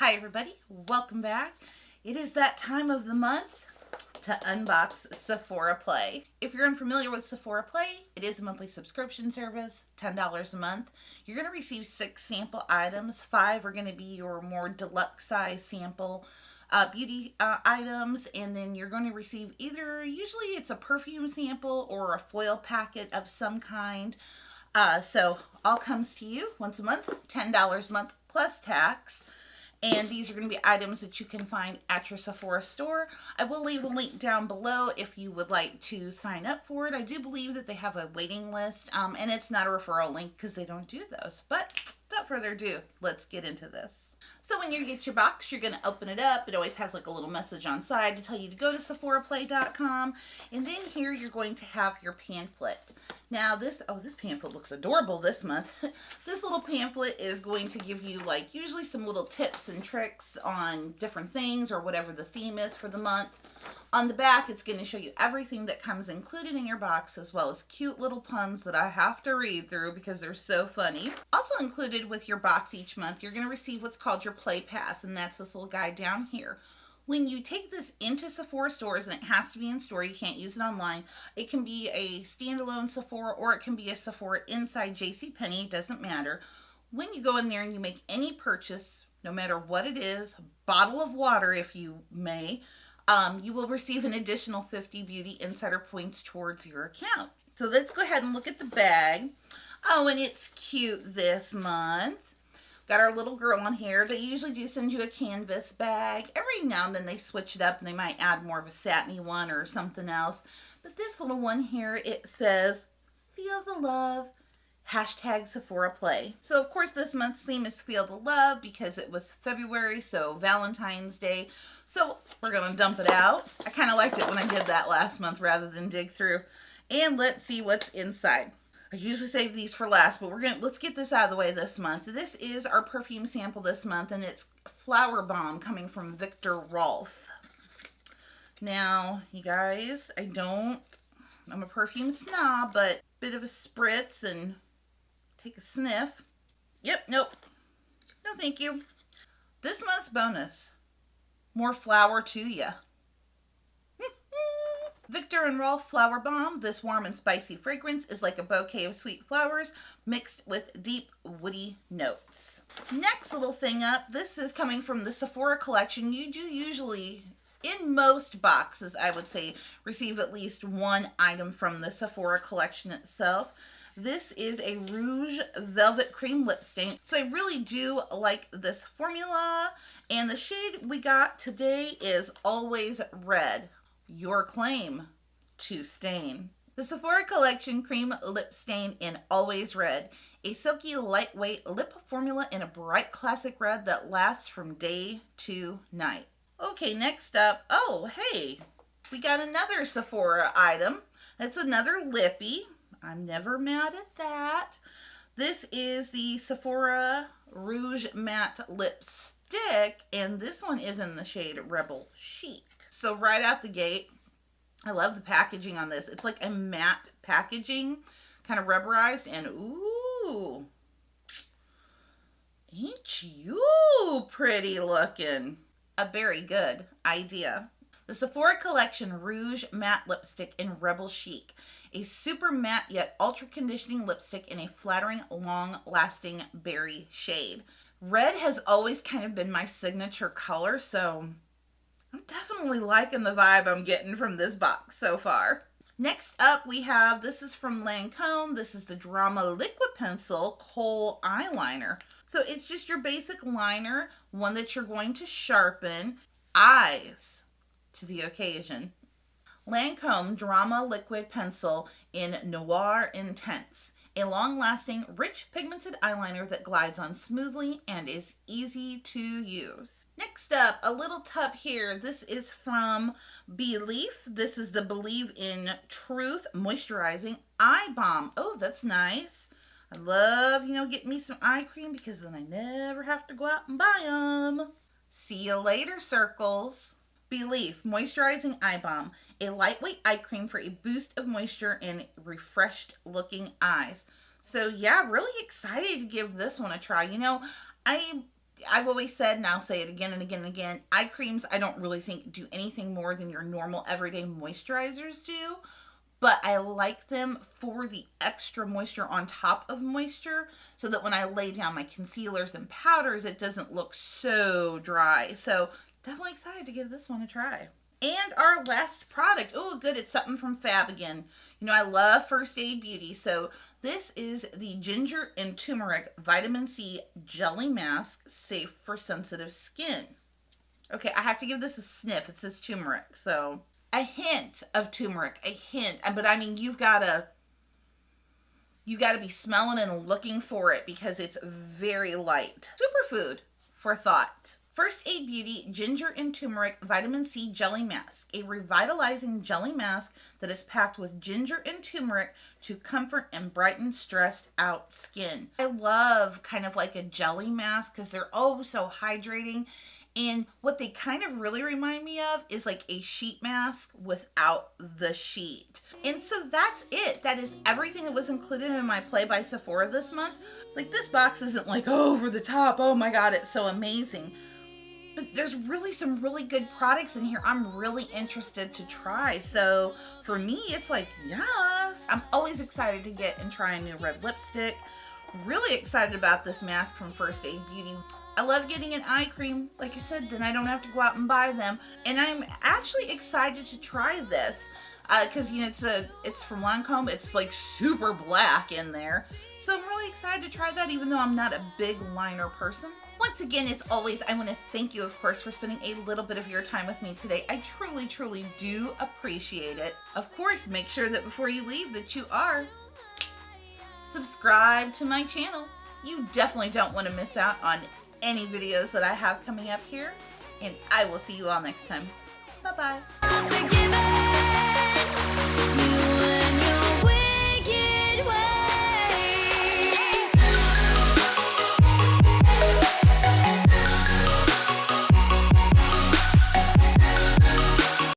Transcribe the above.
Hi everybody, welcome back. It is that time of the month to unbox Sephora Play. If you're unfamiliar with Sephora Play, it is a monthly subscription service, $10 a month. You're going to receive 6 sample items. 5 are going to be your more deluxe size sample beauty items, and then you're going to receive usually it's a perfume sample or a foil packet of some kind. So all comes to you once a month, $10 a month plus tax. And these are going to be items that you can find at your Sephora store. I will leave a link down below if you would like to sign up for it. I do believe that they have a waiting list, and it's not a referral link because they don't do those. But without further ado, let's get into this. So when you get your box, you're going to open it up. It always has like a little message on side to tell you to go to sephoraplay.com. And then here you're going to have your pamphlet. Now this pamphlet looks adorable this month. This little pamphlet is going to give you like usually some little tips and tricks on different things or whatever the theme is for the month. On the back, it's going to show you everything that comes included in your box, as well as cute little puns that I have to read through because they're so funny. Also included with your box each month, you're going to receive what's called your Play Pass, and that's this little guide down here. When you take this into Sephora stores, and it has to be in store, you can't use it online. It can be a standalone Sephora, or it can be a Sephora inside JCPenney, doesn't matter. When you go in there and you make any purchase, no matter what it is, bottle of water if you may, you will receive an additional 50 Beauty Insider points towards your account. So let's go ahead and look at the bag. Oh, and it's cute this month. Got our little girl on here. They usually do send you a canvas bag. Every now and then they switch it up and they might add more of a satiny one or something else. But this little one here, it says, "Feel the love. Hashtag Sephora Play." So of course this month's theme is Feel the Love because it was February, so Valentine's Day. So we're gonna dump it out. I kind of liked it when I did that last month rather than dig through. And let's see what's inside. I usually save these for last, but let's get this out of the way this month. This is our perfume sample this month, and it's Flower Bomb coming from Viktor Rolf. Now, you guys, I'm a perfume snob, but bit of a spritz and take a sniff. Yep, nope. No, thank you. This month's bonus. More flower to ya. Viktor and Rolf Flower Bomb. This warm and spicy fragrance is like a bouquet of sweet flowers mixed with deep woody notes. Next little thing up. This is coming from the Sephora collection. You do usually, in most boxes, I would say, receive at least one item from the Sephora collection itself. This is a Rouge Velvet Cream Lip Stain. So I really do like this formula. And the shade we got today is Always Red. Your claim to stain. The Sephora Collection Cream Lip Stain in Always Red. A silky, lightweight lip formula in a bright classic red that lasts from day to night. Okay, next up. Oh, hey. We got another Sephora item. It's another lippy. I'm never mad at that. This is the Sephora Rouge Matte Lipstick, and this one is in the shade Rebel Chic. So right out the gate, I love the packaging on this. It's like a matte packaging, kind of rubberized, and ooh, ain't you pretty looking? A very good idea. The Sephora Collection Rouge Matte Lipstick in Rebel Chic. A super matte yet ultra conditioning lipstick in a flattering, long-lasting berry shade. Red has always kind of been my signature color, so I'm definitely liking the vibe I'm getting from this box so far. Next up we have, this is from Lancome. This is the Drama Liquid Pencil Kohl Eyeliner. So it's just your basic liner, one that you're going to sharpen. Eyes to the occasion. Lancome Drama Liquid Pencil in Noir Intense. A long-lasting, rich, pigmented eyeliner that glides on smoothly and is easy to use. Next up, a little tub here. This is from Belief. This is the Believe in Truth Moisturizing Eye Balm. Oh, that's nice. I love, getting me some eye cream because then I never have to go out and buy them. See you later, circles. Belief Moisturizing Eye Balm, a lightweight eye cream for a boost of moisture and refreshed looking eyes. So yeah, really excited to give this one a try. I I've always said, and I'll say it again and again and again, eye creams I don't really think do anything more than your normal everyday moisturizers do. But I like them for the extra moisture on top of moisture so that when I lay down my concealers and powders, it doesn't look so dry. So definitely excited to give this one a try. And our last product, oh good, it's something from Fab again. You know, I love First Aid Beauty. So this is the Ginger and Turmeric Vitamin C Jelly Mask, safe for sensitive skin. Okay, I have to give this a sniff. It says turmeric, so a hint of turmeric, a hint. But I mean, you gotta be smelling and looking for it because it's very light. Superfood for thought. First Aid Beauty Ginger and Turmeric Vitamin C Jelly Mask, a revitalizing jelly mask that is packed with ginger and turmeric to comfort and brighten stressed out skin. I love kind of like a jelly mask because they're oh so hydrating. And what they kind of really remind me of is like a sheet mask without the sheet. And so that's it. That is everything that was included in my Play by Sephora this month. Like this box isn't like over the top. Oh my God, it's so amazing. But there's really some really good products in here I'm really interested to try. So for me, it's like, yes. I'm always excited to get and try a new red lipstick. Really excited about this mask from First Aid Beauty. I love getting an eye cream. Like I said, then I don't have to go out and buy them. And I'm actually excited to try this because you know it's from Lancome. It's like super black in there. So I'm really excited to try that even though I'm not a big liner person. Once again, as always, I want to thank you, of course, for spending a little bit of your time with me today. I truly, truly do appreciate it. Of course, make sure that before you leave that you are subscribed to my channel. You definitely don't want to miss out on any videos that I have coming up here. And I will see you all next time. Bye-bye.